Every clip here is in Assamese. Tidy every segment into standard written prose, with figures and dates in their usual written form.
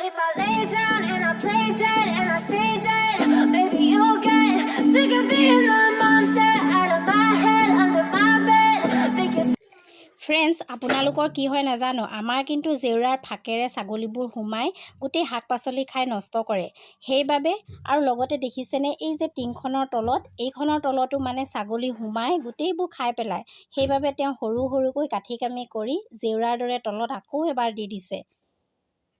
if I lay down and I play dead and I stay dead, baby you'll get sick of being the monster out of my head, under my bed. Think you're friends আপোনালোকৰ কি হয় নাজানো আমাৰ কিন্তু জেউৰাৰ ফাকেৰে ছাগলীবোৰ সোমাই গোটেই শাক পাচলি খাই নষ্ট কৰে সেইবাবে আৰু লগতে দেখিছেনে এই যে টিংখনৰ তলত এইখনৰ তলতো মানে ছাগলী সোমাই গোটেইবোৰ খাই পেলায় সেইবাবে তেওঁ সৰু সৰুকৈ কাঠি কামি কৰি জেউৰাৰ দৰে তলত আকৌ এবাৰ দি দিছে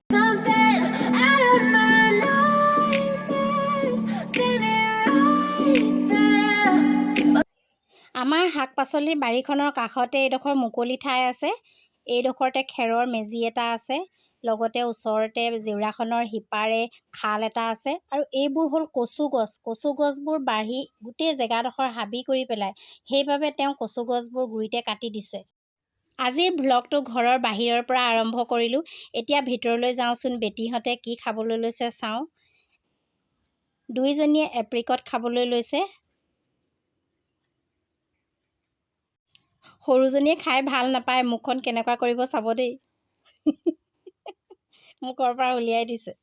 something out of my nightmares, standing right there. আমাৰ শাক পাচলিৰ বাৰীখনৰ কাষতে এইডোখৰ মুকলি ঠাই আছে এইডোখৰতে খেৰৰ মেজি এটা আছে লগতে ওচৰতে জেউৰাখনৰ সিপাৰে খাল এটা আছে আৰু এইবোৰ হ'ল কচু গছবোৰ বাঢ়ি গোটেই জেগাডোখৰ হাবি কৰি পেলায় সেইবাবে তেওঁ কচু গছবোৰ গুৰিতে কাটি দিছে আজিৰ ভ্লগটো ঘৰৰ বাহিৰৰ পৰা আৰম্ভ কৰিলোঁ এতিয়া ভিতৰলৈ যাওঁচোন বেটীহঁতে কি খাবলৈ লৈছে চাওঁ দুইজনীয়ে এপ্ৰিকট খাবলৈ লৈছে সৰুজনীয়ে খাই ভাল নাপায় মুখখন কেনেকুৱা কৰিব চাব দেই মুখৰ পৰা উলিয়াই দিছে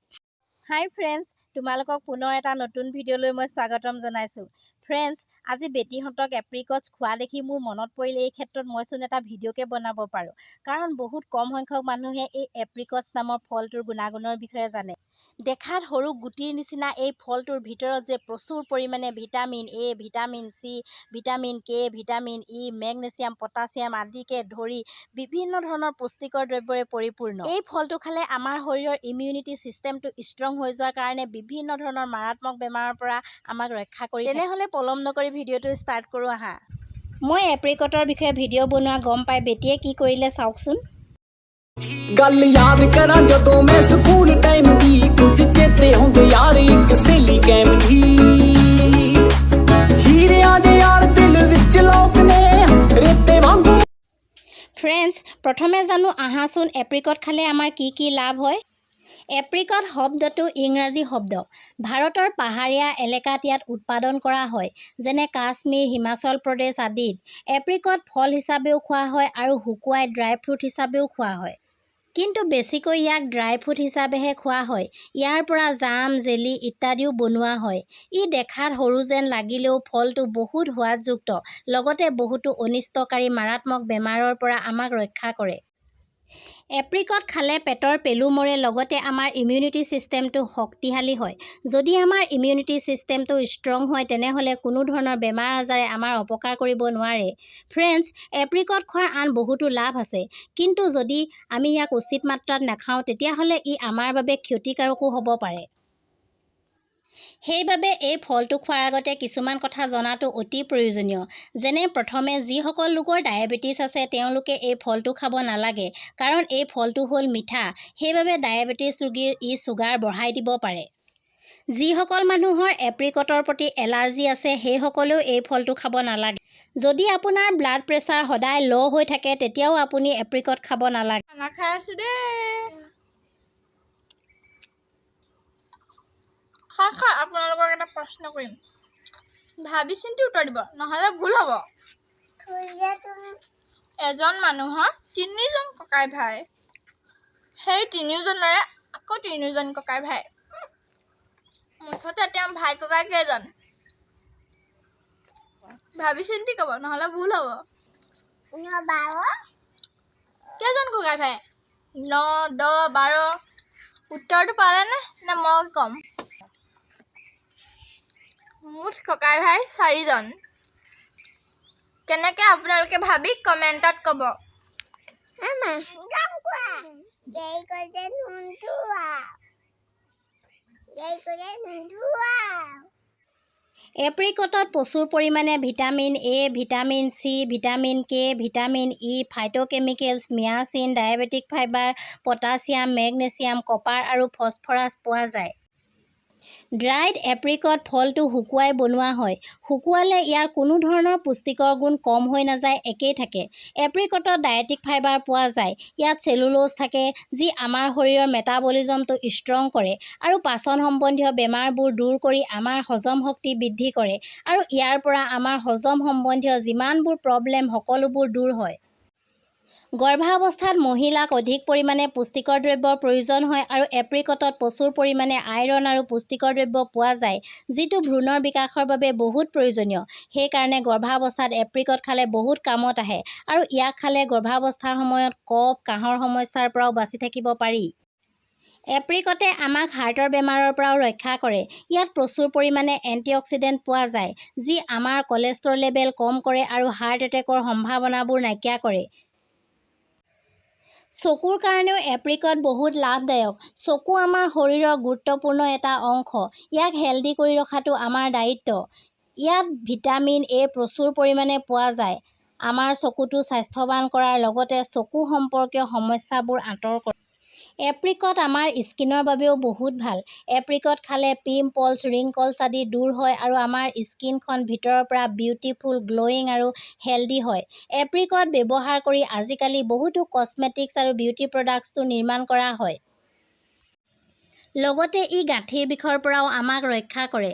হাই ফ্ৰেণ্ডছ তোমালোকক পুনৰ এটা নতুন ভিডিঅ'লৈ মই স্বাগতম জনাইছোঁ ফ্ৰেণ্ডছ আজি বেটীহঁতক এপ্ৰিকটছ খোৱা দেখি মোৰ মনত পৰিলে এই ক্ষেত্ৰত মইচোন এটা ভিডিঅ'কে বনাব পাৰোঁ কাৰণ বহুত কম সংখ্যক মানুহে এই এপ্ৰিকটছ নামৰ ফলটোৰ গুণাগুণৰ বিষয়ে জানে দেখাত সৰু গুটিৰ নিচিনা এই ফলটোৰ ভিতৰত যে প্ৰচুৰ পৰিমাণে vitamin A vitamin C vitamin K vitamin E magnesium potassium আদিকে ধৰি বিভিন্ন ধৰণৰ পুষ্টিকৰ দ্ৰব্যৰে পৰিপূৰ্ণ এই ফলটো খালে আমাৰ শৰীৰৰ ইমিউনিটি ছিষ্টেমটো ষ্ট্ৰং হৈ যোৱাৰ কাৰণে বিভিন্ন ধৰণৰ মাৰাত্মক বেমাৰৰ পৰা আমাক ৰক্ষা কৰি তেনেহ'লে পলম নকৰি ভিডিঅ'টো ষ্টাৰ্ট কৰোঁ আহা মই এপ্ৰিকটৰ বিষয়ে ভিডিঅ' বনোৱা গম পাই বেটীয়ে কি কৰিলে চাওকচোন ਗੱਲ ਯਾਦ ਕਰਾਂ ਜਦੋਂ ਮੈਂ ਸਕੂਲ ਟਾਈਮ ਦੀ ਕੁਝ ਚੇਤੇ ਹੁੰਦੇ ਯਾਰ ਇੱਕ ਸਹੇਲੀ ਕੈਮ ਦੀ ਹੀਰਿਆਂ ਦੇ ਯਾਰ ਦਿਲ ਵਿੱਚ ਲੋਕ ਨੇ ਰੇਤੇ ਵਾਂਗੂ ফ্ৰেণ্ডছ প্ৰথমে জানো আহাচোন এপ্ৰিকট খালে আমাৰ কি লাভ হয় এপ্ৰিকট শব্দটো ইংৰাজী শব্দ ভাৰতৰ পাহাৰীয়া এলেকাত ইয়াত উৎপাদন কৰা হয় যেনে কাশ্মীৰ হিমাচল প্ৰদেশ আদিত এপ্ৰিকট ফল হিচাপেও খোৱা হয় আৰু শুকুৱাই ড্ৰাই ফ্ৰুট হিচাপেও খোৱা হয় কিন্তু বেছিকৈ ইয়াক ড্ৰাই ফ্ৰুট হিচাপেহে খোৱা হয় ইয়াৰ পৰা জাম জেলি ইত্যাদিও বনোৱা হয় ই দেখাত সৰু যেন লাগিলেও ফলটো বহুত সোৱাদযুক্ত লগতে বহুতো অনিষ্টকাৰী মাৰাত্মক বেমাৰৰ পৰা আমাক ৰক্ষা কৰে এপ্ৰিকট খালে পেটৰ পেলু মৰে লগতে আমাৰ ইমিউনিটি ছিষ্টেমটো শক্তিশালী হয় যদি আমাৰ ইমিউনিটি ছিষ্টেমটো ষ্ট্ৰং হয় তেনেহ'লে কোনো ধৰণৰ বেমাৰ আজাৰে আমাৰ অপকাৰ কৰিব নোৱাৰে ফ্ৰেণ্ডছ এপ্ৰিকট খোৱাৰ আন বহুতো লাভ আছে কিন্তু যদি আমি ইয়াক উচিত মাত্ৰাত নাখাওঁ তেতিয়াহ'লে ই আমাৰ বাবে ক্ষতিকাৰকো হ'ব পাৰে সেইবাবে এই ফলটো খোৱাৰ আগতে কিছুমান কথা জনাটো অতি প্ৰয়োজনীয় যেনে প্ৰথমে যিসকল লোকৰ ডায়েবেটিছ আছে তেওঁলোকে এই ফলটো খাব নালাগে কাৰণ এই ফলটো হ'ল মিঠা সেইবাবে ডায়েবেটিছ ৰোগীৰ ই ছুগাৰ বঢ়াই দিব পাৰে যিসকল মানুহৰ এপ্ৰিকটৰ প্ৰতি এলাৰ্জি আছে সেইসকলেও এই ফলটো খাব নালাগে যদি আপোনাৰ ব্লাড প্ৰেছাৰ সদায় ল' হৈ থাকে তেতিয়াও আপুনি এপ্ৰিকট খাব নালাগে নাখাই আছো দেই খা আপোনালোকক এটা প্ৰশ্ন কৰিম ভাবি চিন্তি উত্তৰ দিব নহ'লে ভুল হ'ব এজন মানুহৰ তিনিজন ককাই ভাই সেই তিনিওজনৰে আকৌ তিনিওজন ককাই ভাই মুঠতে তেওঁ ভাই ককাই কেইজন ভাবি চিন্তি ক'ব নহ'লে ভুল হ'ব কেইজন ককাই ভাই 9 10 12 উত্তৰটো পালেনে নে মই ক'ম মুঠ ককাই ভাই 4 জন কেনেকৈ আপোনালোকে ভাবি কমেণ্টত ক'ব এপ্ৰিকটত প্ৰচুৰ পৰিমাণে vitamin A vitamin C vitamin K vitamin E phytochemicals niacin diabetic fibre potassium magnesium copper আৰু ফছফৰাছ পোৱা যায় ড্ৰাইড এপ্ৰিকট ফলটো শুকুৱাই বনোৱা হয় শুকুৱালে ইয়াৰ কোনো ধৰণৰ পুষ্টিকৰ গুণ কম হৈ নাযায় একেই থাকে এপ্ৰিকটত ডায়েটিক ফাইবাৰ পোৱা যায় ইয়াত চেলুলোজ থাকে যি আমাৰ শৰীৰৰ মেটাবলিজমটো ষ্ট্ৰং কৰে আৰু পাচন সম্বন্ধীয় বেমাৰবোৰ দূৰ কৰি আমাৰ হজম শক্তি বৃদ্ধি কৰে আৰু ইয়াৰ পৰা আমাৰ হজম সম্বন্ধীয় যিমানবোৰ প্ৰব্লেম সকলোবোৰ দূৰ হয় গৰ্ভাৱস্থাত মহিলাক অধিক পৰিমাণে পুষ্টিকৰ দ্ৰব্যৰ প্ৰয়োজন হয় আৰু এপ্ৰিকটত প্ৰচুৰ পৰিমাণে আইৰণ আৰু পুষ্টিকৰ দ্ৰব্য পোৱা যায়, যিটো ভ্ৰূণৰ বিকাশৰ বাবে বহুত প্ৰয়োজনীয়। সেইকাৰণে গৰ্ভাৱস্থাত এপ্ৰিকট খালে বহুত কামত আহে আৰু ইয়াক খালে গৰ্ভাৱস্থাৰ সময়ত কফ, কাহৰ সমস্যাৰ পৰাও বাচি থাকিব পাৰি। এপ্ৰিকটে আমাক হাৰ্টৰ বেমাৰৰ পৰাও ৰক্ষা কৰে। ইয়াত প্ৰচুৰ পৰিমাণে এণ্টিঅক্সিডেণ্ট পোৱা যায়, যি আমাৰ কলেষ্ট্ৰল লেভেল কম কৰে আৰু হাৰ্ট এটেকৰ সম্ভাৱনাবোৰ নাইকিয়া কৰে। চকুৰ কাৰণেও এপ্ৰিকট বহুত লাভদায়ক। চকু আমাৰ শৰীৰৰ গুৰুত্বপূৰ্ণ এটা অংশ। ইয়াক হেল্ডি কৰি ৰখাটো আমাৰ দায়িত্ব। ইয়াত ভিটামিন এ প্ৰচুৰ পৰিমাণে পোৱা যায়। আমাৰ চকুটো স্বাস্থ্যৱান কৰাৰ লগতে চকু সম্পৰ্কীয় সমস্যাবোৰ আঁতৰ কৰে। এপ্ৰিকট আমাৰ স্কিনৰ বাবেও বহুত ভাল। এপ্ৰিকট খালে পিম্পলছ, ৰিংকলছ আদি দূৰ হয় আৰু আমাৰ স্কিনখন ভিতৰৰ পৰা বিউটিফুল, গ্ল'য়িং আৰু হেল্ডি হয়। এপ্ৰিকট ব্যৱহাৰ কৰি আজিকালি বহুতো কছমেটিক্স আৰু বিউটি প্ৰডাক্টছো নিৰ্মাণ কৰা হয়। লগতে ই গাঁঠিৰ বিষৰ পৰাও আমাক ৰক্ষা কৰে।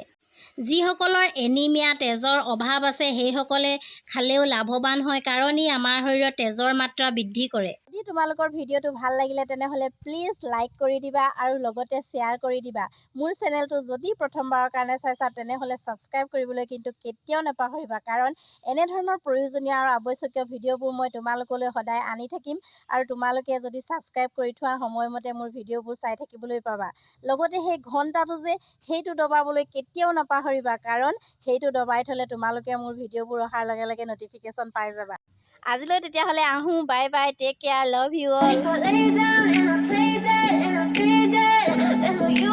যিসকলৰ এনিমিয়া, তেজৰ অভাৱ আছে, সেইসকলে খালেও লাভৱান হয় কাৰণ ই আমাৰ শৰীৰত তেজৰ মাত্ৰা বৃদ্ধি কৰে। যদি তোমালোকৰ ভিডিঅ'টো ভাল লাগিলে তেনেহ'লে প্লিজ লাইক কৰি দিবা আৰু লগতে শ্বেয়াৰ কৰি দিবা। মোৰ চেনেলটো যদি প্ৰথমবাৰৰ কাৰণে চাইছা তেনেহ'লে ছাবস্ক্ৰাইব কৰিবলৈ কিন্তু কেতিয়াও নাপাহৰিবা, কাৰণ এনেধৰণৰ প্ৰয়োজনীয় আৰু আৱশ্যকীয় ভিডিঅ'বোৰ মই তোমালোকলৈ সদায় আনি থাকিম আৰু তোমালোকে যদি ছাবস্ক্ৰাইব কৰি থোৱা সময়মতে মোৰ ভিডিঅ'বোৰ চাই থাকিবলৈ পাবা। লগতে সেই ঘণ্টাটো যে সেইটো দবাবলৈ কেতিয়াও নাপাহৰিবা, কাৰণ সেইটো দবাই থ'লে তোমালোকে মোৰ ভিডিঅ'বোৰ অহাৰ লগে লগে ন'টিফিকেশ্যন পাই যাবা। আজিলৈ তেতিয়াহ'লে আহোঁ। Bye bye, take care, love you all. If I lay down and I play dead and I stay dead, then will you